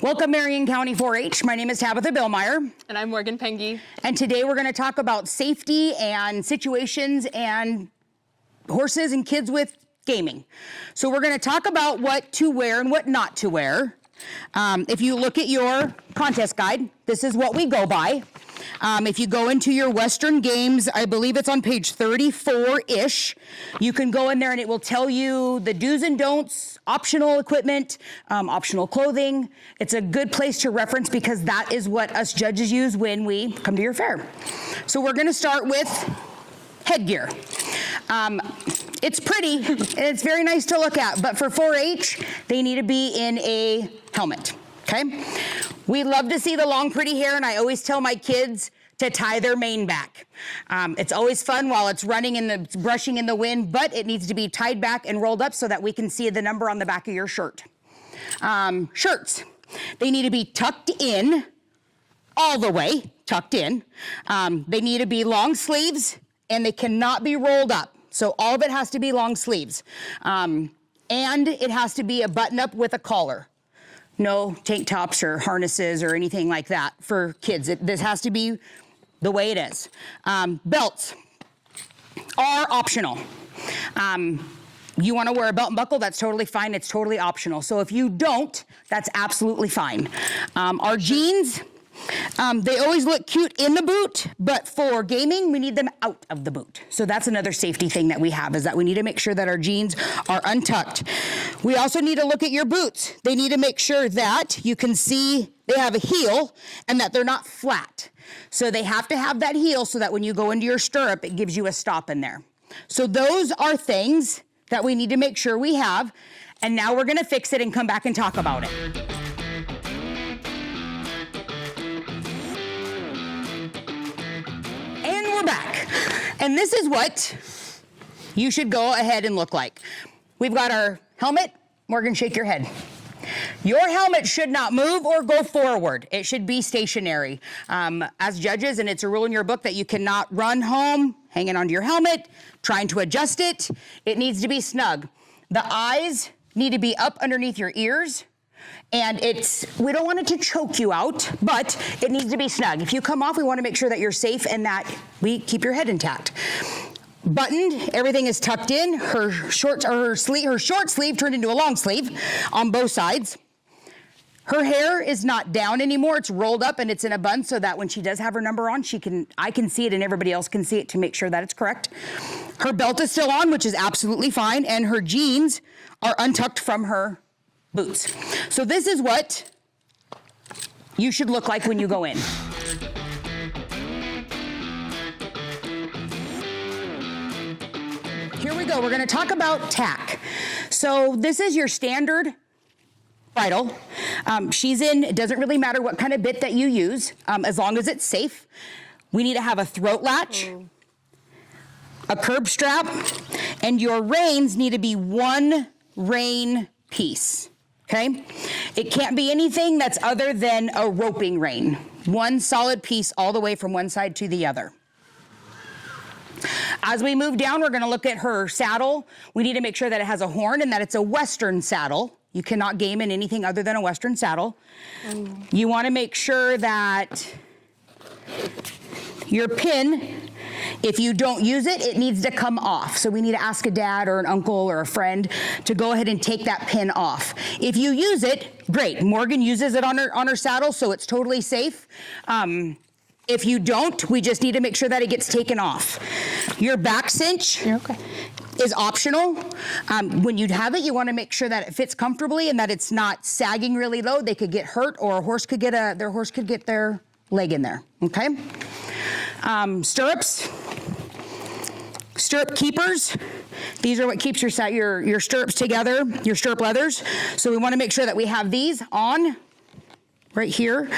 Welcome, Marion County 4-H. My name is Tabatha Bielemeier. And I'm Morgan Penge. And today we're going to talk about safety and situations and horses and kids with gaming. So we're going to talk about what to wear and what not to wear. If you look at your contest guide, this is what we go by. If you go into your Western Games, I believe it's on page 34-ish, you can go in there and it will tell you the do's and don'ts, optional equipment, optional clothing. It's a good place to reference because that is what us judges use when we come to your fair. So we're going to start with headgear. It's pretty, and it's very nice to look at, but for 4-H, they need to be in a helmet, okay? We love to see the long, pretty hair, and I always tell my kids to tie their mane back. It's always fun while it's running and it's brushing in the wind, but it needs to be tied back and rolled up so that we can see the number on the back of your shirt. Shirts, they need to be tucked in, all the way, tucked in. They need to be long sleeves, and they cannot be rolled up. So all of it has to be long sleeves. And it has to be a button up with a collar. No tank tops or harnesses or anything like that for kids. This has to be the way it is. Belts are optional. You want to wear a belt and buckle, that's totally fine. It's totally optional. So if you don't, that's absolutely fine. Our jeans, they always look cute in the boot, but for gaming, we need them out of the boot. So that's another safety thing that we have, is that we need to make sure that our jeans are untucked. We also need to look at your boots. They need to make sure that you can see they have a heel and that they're not flat. So they have to have that heel so that when you go into your stirrup, it gives you a stop in there. So those are things that we need to make sure we have. And now we're gonna fix it and come back and talk about it. Back. And this is what you should go ahead and look like. We've got our helmet. Morgan, shake your head. Your helmet should not move or go forward. It should be stationary. As judges, and it's a rule in your book that you cannot run home hanging onto your helmet, trying to adjust it. It needs to be snug. The eyes need to be up underneath your ears. And we don't want it to choke you out, but it needs to be snug. If you come off, we want to make sure that you're safe and that we keep your head intact. Buttoned, everything is tucked in. Her short sleeve turned into a long sleeve on both sides. Her hair is not down anymore. It's rolled up and it's in a bun so that when she does have her number on, I can see it and everybody else can see it to make sure that it's correct. Her belt is still on, which is absolutely fine, and her jeans are untucked from her boots. So this is what you should look like when you go in. Here we go. We're going to talk about tack. So this is your standard bridle. She's in. It doesn't really matter what kind of bit that you use, as long as it's safe. We need to have a throat latch, a curb strap, and your reins need to be one rein piece. Okay? It can't be anything that's other than a roping rein. One solid piece all the way from one side to the other. As we move down, we're going to look at her saddle. We need to make sure that it has a horn and that it's a Western saddle. You cannot game in anything other than a Western saddle. You want to make sure that your pin, if you don't use it, it needs to come off. So we need to ask a dad or an uncle or a friend to go ahead and take that pin off. If you use it, great. Morgan uses it on her saddle, so it's totally safe. If you don't, we just need to make sure that it gets taken off. Your back cinch is optional. When you have it, you want to make sure that it fits comfortably and that it's not sagging really low. They could get hurt, or a horse could get their leg in there. Okay. Stirrups, stirrup keepers. These are what keeps your stirrups together, your stirrup leathers. So we want to make sure that we have these on right here.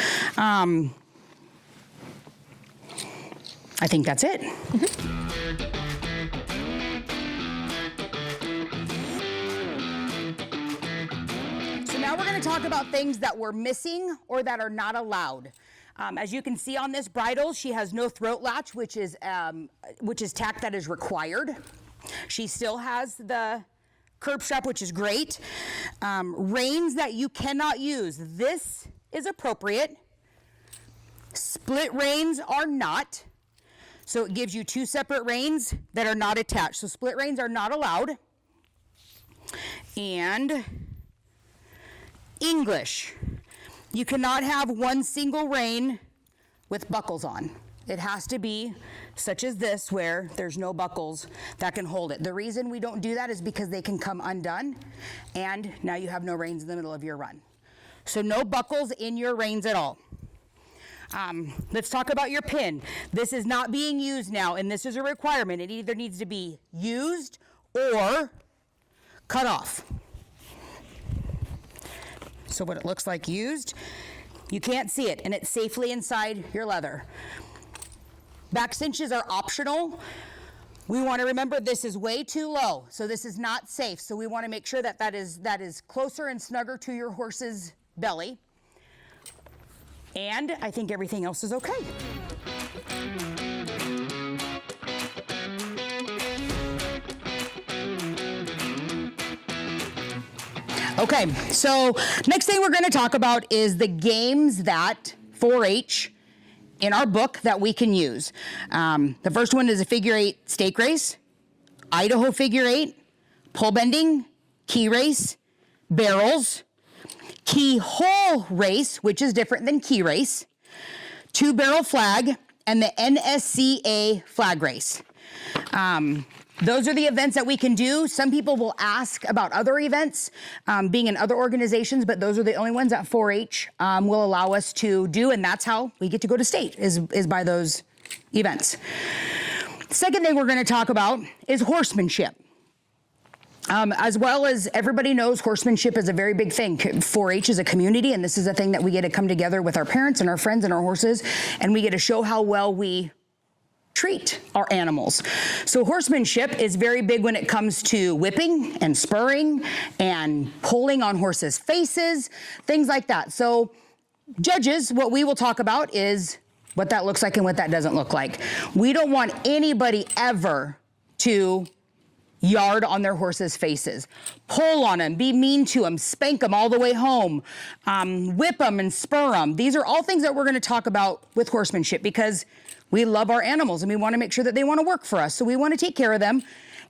I think that's it. So now we're going to talk about things that we're missing or that are not allowed. As you can see on this bridle, she has no throat latch, which is tack that is required. She still has the curb strap, which is great. Reins that you cannot use. This is appropriate. Split reins are not. So it gives you two separate reins that are not attached. So split reins are not allowed. And English. You cannot have one single rein with buckles on. It has to be such as this, where there's no buckles that can hold it. The reason we don't do that is because they can come undone, and now you have no reins in the middle of your run. So no buckles in your reins at all. Let's talk about your pin. This is not being used now, and this is a requirement. It either needs to be used or cut off. So what it looks like used, you can't see it, and it's safely inside your leather. Back cinches are optional. We want to remember this is way too low, so this is not safe. So we want to make sure that that is closer and snugger to your horse's belly. And I think everything else is okay. Okay, so next thing we're going to talk about is the games that 4-H in our book that we can use. The first one is a figure 8 stake race, Idaho figure 8, pole bending, key race, barrels, key hole race, which is different than key race, 2-barrel flag, and the NSCA flag race. Those are the events that we can do. Some people will ask about other events, being in other organizations, but those are the only ones that 4-H will allow us to do, and that's how we get to go to state, is by those events. Second thing we're going to talk about is horsemanship. As well as everybody knows, horsemanship is a very big thing. 4-H is a community, and this is a thing that we get to come together with our parents and our friends and our horses, and we get to show how well we treat our animals. So horsemanship is very big when it comes to whipping and spurring and pulling on horses' faces, things like that. So judges, what we will talk about is what that looks like and what that doesn't look like. We don't want anybody ever to yard on their horses' faces, pull on them, be mean to them, spank them all the way home, whip them and spur them. These are all things that we're going to talk about with horsemanship, because we love our animals and we want to make sure that they want to work for us. So we want to take care of them.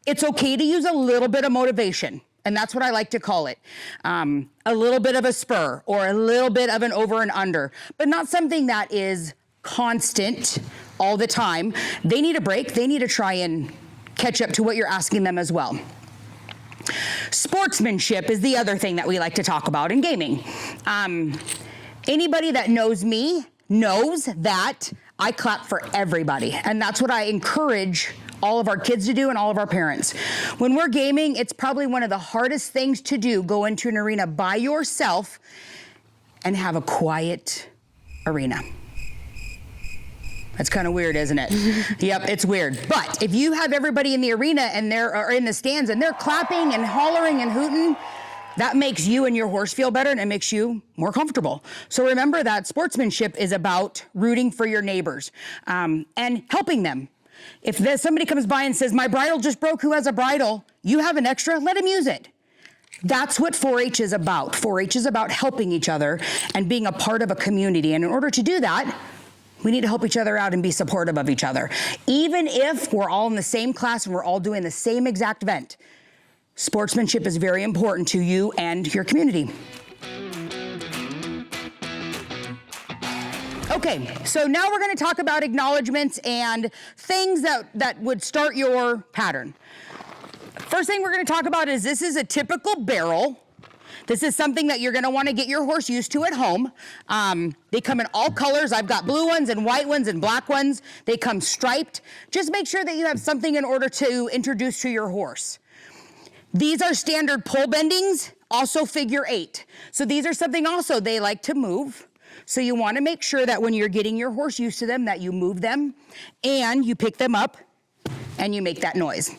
It's okay to use a little bit of motivation, and that's what I like to call it. A little bit of a spur or a little bit of an over and under, but not something that is constant all the time. They need a break. They need to try and catch up to what you're asking them as well. Sportsmanship is the other thing that we like to talk about in gaming. Anybody that knows me knows that I clap for everybody, and that's what I encourage all of our kids to do and all of our parents. When we're gaming, it's probably one of the hardest things to do, go into an arena by yourself and have a quiet arena. That's kind of weird, isn't it? Yep, it's weird. But if you have everybody in the arena and or in the stands and they're clapping and hollering and hooting, that makes you and your horse feel better, and it makes you more comfortable. So remember that sportsmanship is about rooting for your neighbors and helping them. If somebody comes by and says, my bridle just broke, who has a bridle? You have an extra, let him use it. That's what 4-H is about. 4-H is about helping each other and being a part of a community. And in order to do that, we need to help each other out and be supportive of each other. Even if we're all in the same class and we're all doing the same exact event, sportsmanship is very important to you and your community. Okay, so now we're going to talk about acknowledgments and things that would start your pattern. First thing we're going to talk about is this is a typical barrel. This is something that you're going to want to get your horse used to at home. They come in all colors. I've got blue ones and white ones and black ones. They come striped. Just make sure that you have something in order to introduce to your horse. These are standard pole bendings, also figure 8. So these are something also they like to move. So you want to make sure that when you're getting your horse used to them, that you move them and you pick them up and you make that noise.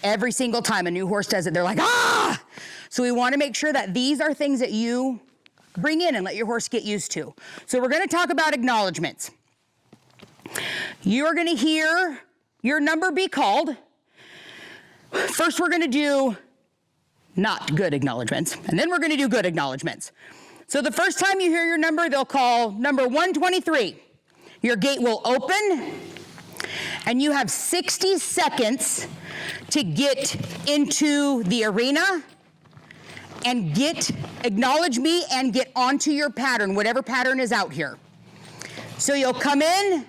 Every single time a new horse does it, they're like, ah! So we want to make sure that these are things that you bring in and let your horse get used to. So we're going to talk about acknowledgments. You're going to hear your number be called. First, we're going to do not good acknowledgements. And then we're gonna do good acknowledgements. So the first time you hear your number, they'll call number 123. Your gate will open, and you have 60 seconds to get into the arena and acknowledge me and get onto your pattern, whatever pattern is out here. So you'll come in,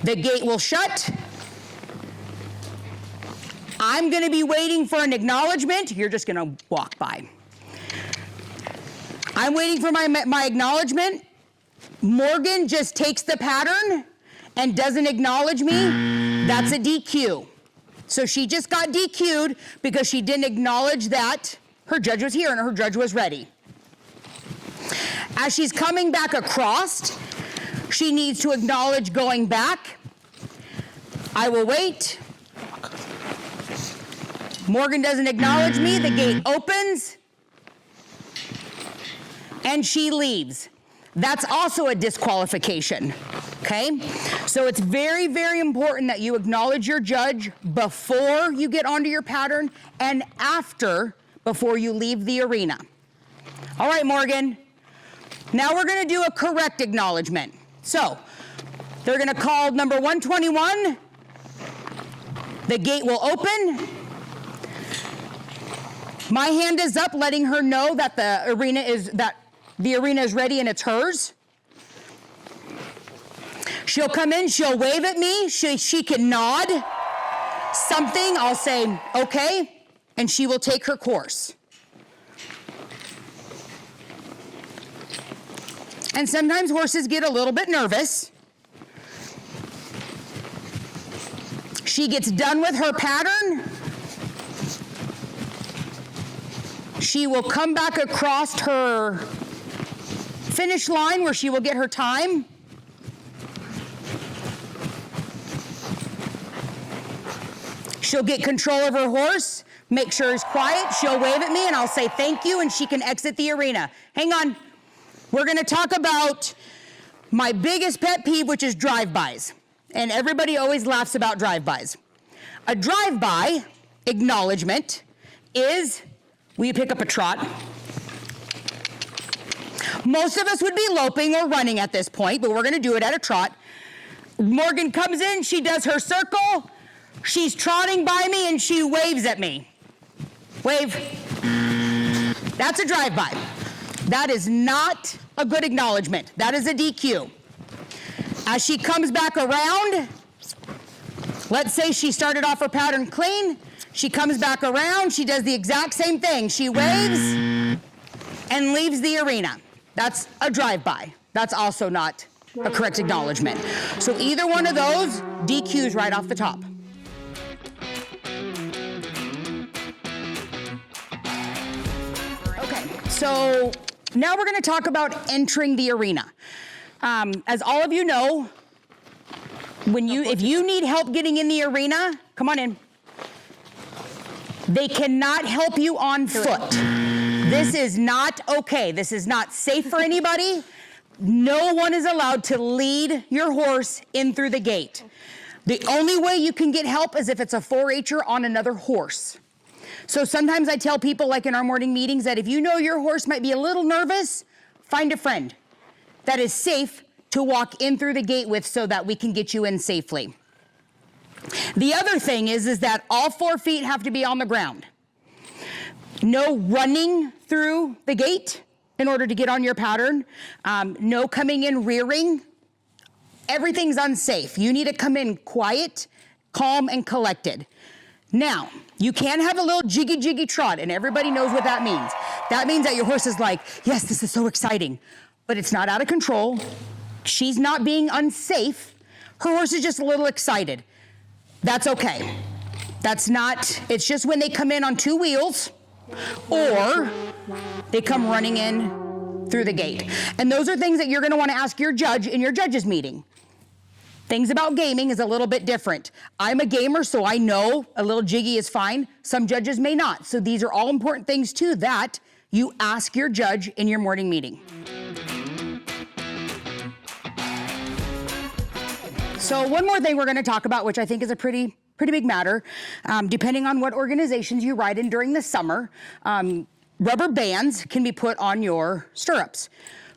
the gate will shut. I'm gonna be waiting for an acknowledgement. You're just gonna walk by. I'm waiting for my acknowledgement. Morgan just takes the pattern and doesn't acknowledge me. That's a DQ. So she just got DQ'd because she didn't acknowledge that her judge was here and her judge was ready. As she's coming back across, she needs to acknowledge going back. I will wait. Morgan doesn't acknowledge me, the gate opens, and she leaves. That's also a disqualification, okay? So it's very, very important that you acknowledge your judge before you get onto your pattern and before you leave the arena. All right, Morgan. Now we're gonna do a correct acknowledgement. So they're gonna call number 121. The gate will open. My hand is up, letting her know that the arena is ready and it's hers. She'll come in, she'll wave at me, she can nod something, I'll say, okay, and she will take her course. And sometimes horses get a little bit nervous. She gets done with her pattern. She will come back across her finish line where she will get her time. She'll get control of her horse, make sure he's quiet. She'll wave at me and I'll say thank you and she can exit the arena. Hang on. We're gonna talk about my biggest pet peeve, which is drive-bys. And everybody always laughs about drive-bys. A drive-by acknowledgement is, will you pick up a trot? Most of us would be loping or running at this point, but we're gonna do it at a trot. Morgan comes in, she does her circle, she's trotting by me and she waves at me. Wave. That's a drive-by. That is not a good acknowledgement. That is a DQ. As she comes back around, let's say she started off her pattern clean, she comes back around, she does the exact same thing. She waves and leaves the arena. That's a drive-by. That's also not a correct acknowledgement. So either one of those, DQs right off the top. Okay, so now we're gonna talk about entering the arena. As all of you know, if you need help getting in the arena, come on in. They cannot help you on foot. This is not okay. This is not safe for anybody. No one is allowed to lead your horse in through the gate. The only way you can get help is if it's a 4-H'er on another horse. So sometimes I tell people, like in our morning meetings, that if you know your horse might be a little nervous, find a friend that is safe to walk in through the gate with so that we can get you in safely. The other thing is that all 4 feet have to be on the ground. No running through the gate in order to get on your pattern. No coming in rearing. Everything's unsafe. You need to come in quiet, calm, and collected. Now, you can have a little jiggy trot, and everybody knows what that means. That means that your horse is like, yes, this is so exciting, but it's not out of control. She's not being unsafe. Her horse is just a little excited. That's okay. It's just when they come in on 2 wheels or they come running in through the gate. And those are things that you're gonna wanna ask your judge in your judges meeting. Things about gaming is a little bit different. I'm a gamer, so I know a little jiggy is fine. Some judges may not. So these are all important things too that you ask your judge in your morning meeting. So one more thing we're gonna talk about, which I think is a pretty pretty big matter. Depending on what organizations you ride in during the summer, rubber bands can be put on your stirrups.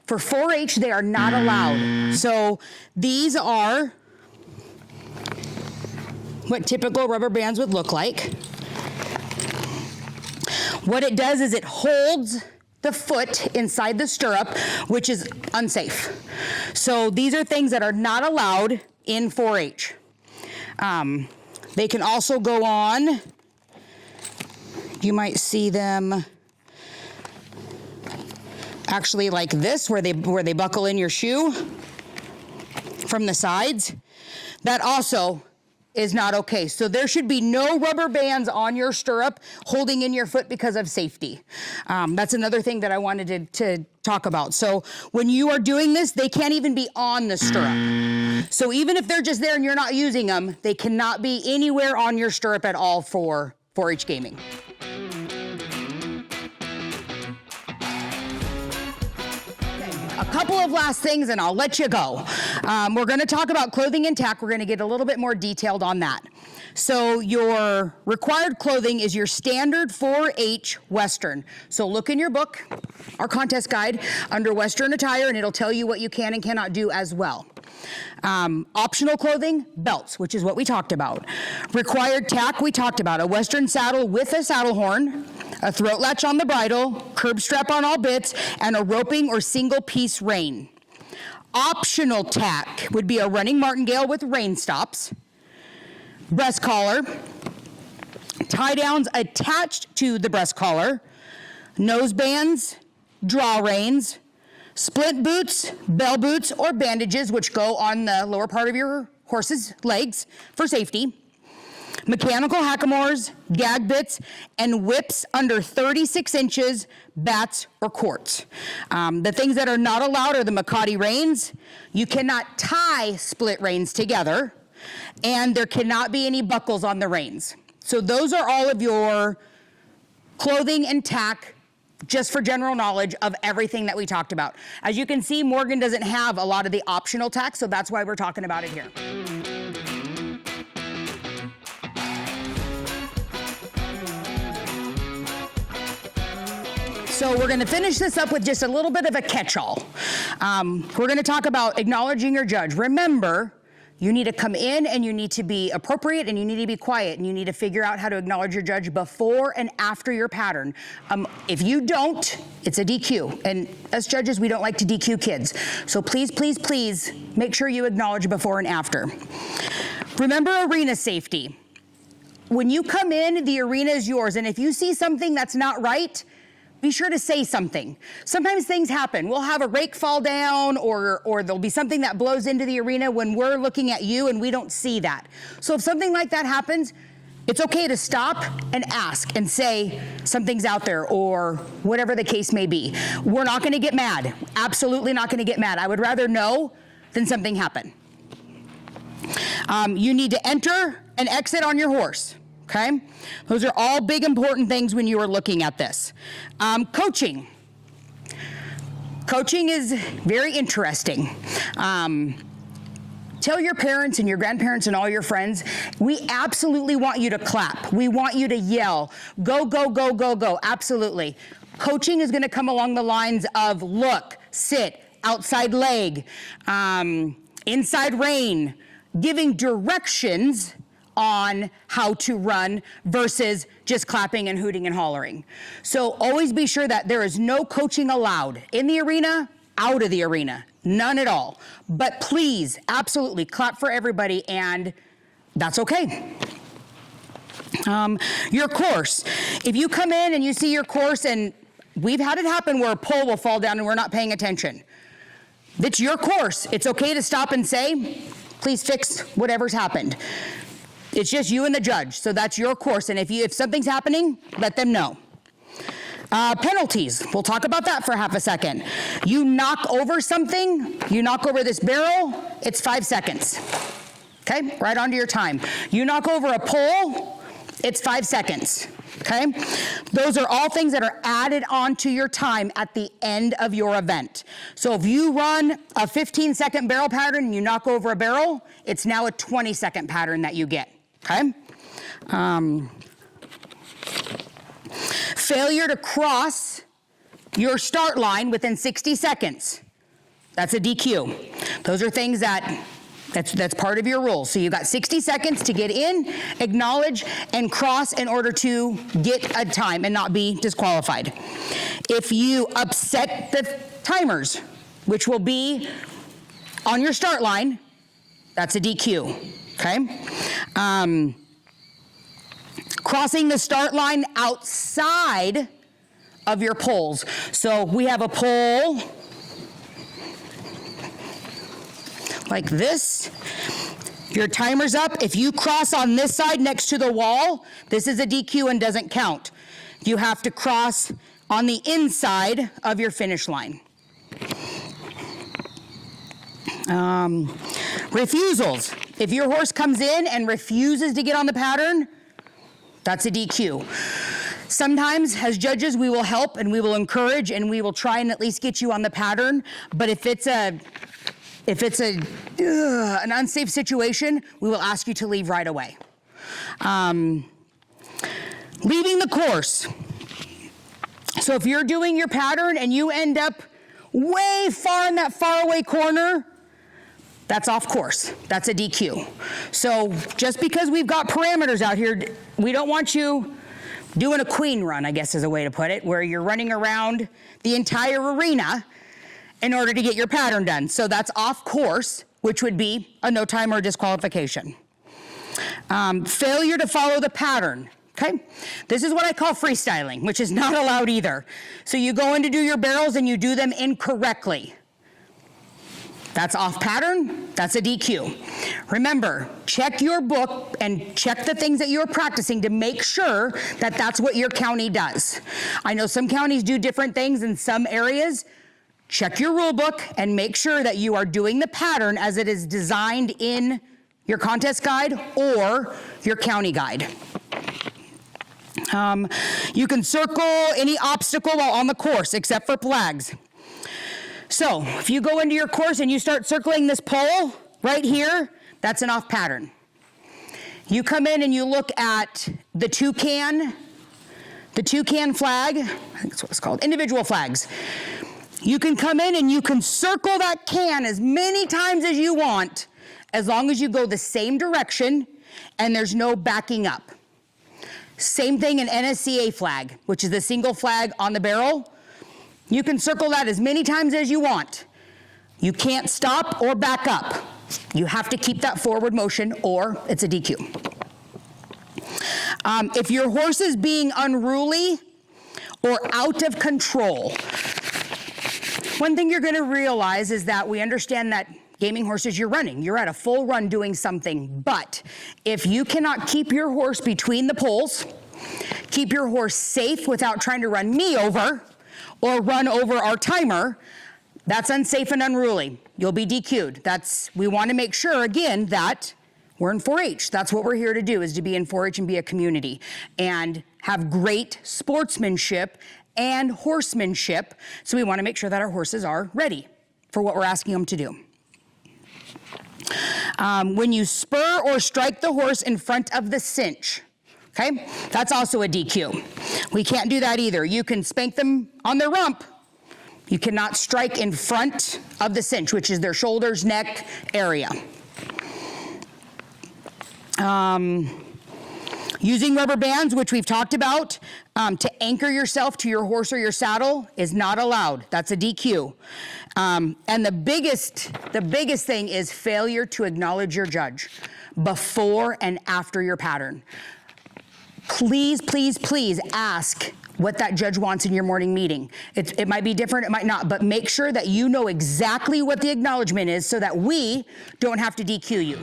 For 4-H, they are not allowed. So these are what typical rubber bands would look like. What it does is it holds the foot inside the stirrup, which is unsafe. So these are things that are not allowed in 4-H. They can also go on, you might see them actually like this, where they buckle in your shoe from the sides. That also is not okay. So there should be no rubber bands on your stirrup holding in your foot because of safety. That's another thing that I wanted to talk about. So when you are doing this, they can't even be on the stirrup. So even if they're just there and you're not using them, they cannot be anywhere on your stirrup at all for 4-H gaming. A couple of last things and I'll let you go. We're going to talk about clothing and tack. We're going to get a little bit more detailed on that. So your required clothing is your standard 4-H Western. So look in your book, our contest guide, under Western attire, and it'll tell you what you can and cannot do as well. Optional clothing, belts, which is what we talked about. Required tack, we talked about. A Western saddle with a saddle horn, a throat latch on the bridle, curb strap on all bits, and a roping or single piece rein. Optional tack would be a running martingale with rein stops, breast collar, tie downs attached to the breast collar, nose bands, draw reins, splint boots, bell boots, or bandages, which go on the lower part of your horse's legs for safety, mechanical hackamores, gag bits, and whips under 36 inches, bats, or quarts. The things that are not allowed are the Makati reins. You cannot tie split reins together, and there cannot be any buckles on the reins. So those are all of your clothing and tack, just for general knowledge of everything that we talked about. As you can see, Morgan doesn't have a lot of the optional tack, so that's why we're talking about it here. So we're going to finish this up with just a little bit of a catch-all. We're going to talk about acknowledging your judge. Remember, you need to come in and you need to be appropriate and you need to be quiet and you need to figure out how to acknowledge your judge before and after your pattern. If you don't, it's a DQ. And us judges, we don't like to DQ kids. So please, please, please make sure you acknowledge before and after. Remember arena safety. When you come in, the arena is yours. And if you see something that's not right, be sure to say something. Sometimes things happen. We'll have a rake fall down or there'll be something that blows into the arena when we're looking at you and we don't see that. So if something like that happens, it's okay to stop and ask and say something's out there or whatever the case may be. We're not gonna get mad. Absolutely not gonna get mad. I would rather know than something happen. You need to enter and exit on your horse. Okay? Those are all big important things when you are looking at this. Coaching. Coaching is very interesting. Tell your parents and your grandparents and all your friends, we absolutely want you to clap. We want you to yell. Go, go, go, go, go. Absolutely. Coaching is going to come along the lines of look, sit, outside leg, inside rein, giving directions on how to run versus just clapping and hooting and hollering. So always be sure that there is no coaching allowed in the arena, out of the arena, none at all. But please, absolutely clap for everybody and that's okay. Your course. If you come in and you see your course and we've had it happen where a pole will fall down and we're not paying attention. It's your course. It's okay to stop and say, please fix whatever's happened. It's just you and the judge, so that's your course. And if something's happening, let them know. Penalties, we'll talk about that for half a second. You knock over something, you knock over this barrel, it's 5 seconds. Okay, right onto your time. You knock over a pole, it's 5 seconds. Okay, those are all things that are added onto your time at the end of your event. So if you run a 15-second barrel pattern and you knock over a barrel, it's now a 20-second pattern that you get. Okay? Failure to cross your start line within 60 seconds. That's a DQ. Those are things that's part of your rules. So you've got 60 seconds to get in, acknowledge, and cross in order to get a time and not be disqualified. If you upset the timers, which will be on your start line, that's a DQ, okay? Crossing the start line outside of your poles. So we have a pole like this. Your timer's up. If you cross on this side next to the wall, this is a DQ and doesn't count. You have to cross on the inside of your finish line. Refusals. If your horse comes in and refuses to get on the pattern, that's a DQ. Sometimes, as judges, we will help and we will encourage and we will try and at least get you on the pattern. But if it's an unsafe situation, we will ask you to leave right away. Leaving the course. So if you're doing your pattern and you end up way far in that faraway corner, that's off course. That's a DQ. So just because we've got parameters out here, we don't want you doing a queen run, I guess is a way to put it, where you're running around the entire arena in order to get your pattern done. So that's off course, which would be a no time or disqualification. Failure to follow the pattern. Okay, this is what I call freestyling, which is not allowed either. So you go in to do your barrels and you do them incorrectly. That's off pattern, that's a DQ. Remember, check your book and check the things that you're practicing to make sure that that's what your county does. I know some counties do different things in some areas. Check your rule book and make sure that you are doing the pattern as it is designed in your contest guide or your county guide. You can circle any obstacle while on the course except for flags. So if you go into your course and you start circling this pole right here, that's an off pattern. You come in and you look at the toucan flag, I think that's what it's called, individual flags. You can come in and you can circle that can as many times as you want, as long as you go the same direction and there's no backing up. Same thing in NSCA flag, which is the single flag on the barrel. You can circle that as many times as you want. You can't stop or back up. You have to keep that forward motion or it's a DQ. If your horse is being unruly or out of control, one thing you're gonna realize is that we understand that gaming horses, you're running. You're at a full run doing something. But if you cannot keep your horse between the poles, keep your horse safe without trying to run me over or run over our timer, that's unsafe and unruly. You'll be DQ'd. We want to make sure, again, that we're in 4-H. That's what we're here to do, is to be in 4-H and be a community and have great sportsmanship and horsemanship. So we want to make sure that our horses are ready for what we're asking them to do. When you spur or strike the horse in front of the cinch, okay, that's also a DQ. We can't do that either. You can spank them on their rump. You cannot strike in front of the cinch, which is their shoulders, neck area. Using rubber bands, which we've talked about, to anchor yourself to your horse or your saddle is not allowed. That's a DQ. And the biggest thing is failure to acknowledge your judge before and after your pattern. Please, please, please ask what that judge wants in your morning meeting. It might be different, it might not, but make sure that you know exactly what the acknowledgement is so that we don't have to DQ you.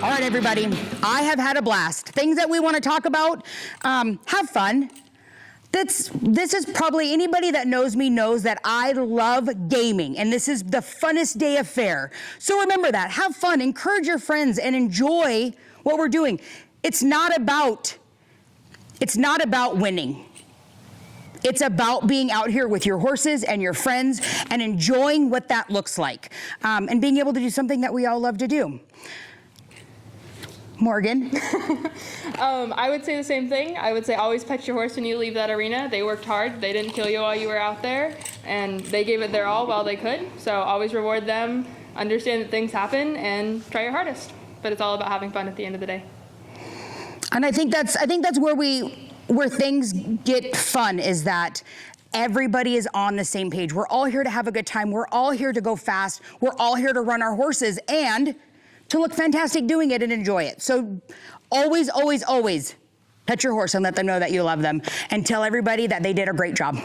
All right, everybody, I have had a blast. Things that we want to talk about, have fun. This is probably, anybody that knows me knows that I love gaming, and this is the funnest day of fair. So remember that, have fun, encourage your friends, and enjoy what we're doing. It's not about winning. It's about being out here with your horses and your friends and enjoying what that looks like, and being able to do something that we all love to do. Morgan? I would say the same thing. I would say always pet your horse when you leave that arena. They worked hard. They didn't kill you while you were out there, and they gave it their all while they could. So always reward them, understand that things happen, and try your hardest. But it's all about having fun at the end of the day. And I think that's where things get fun, is that everybody is on the same page. We're all here to have a good time. We're all here to go fast. We're all here to run our horses and to look fantastic doing it and enjoy it. So always, always, always pet your horse and let them know that you love them, and tell everybody that they did a great job.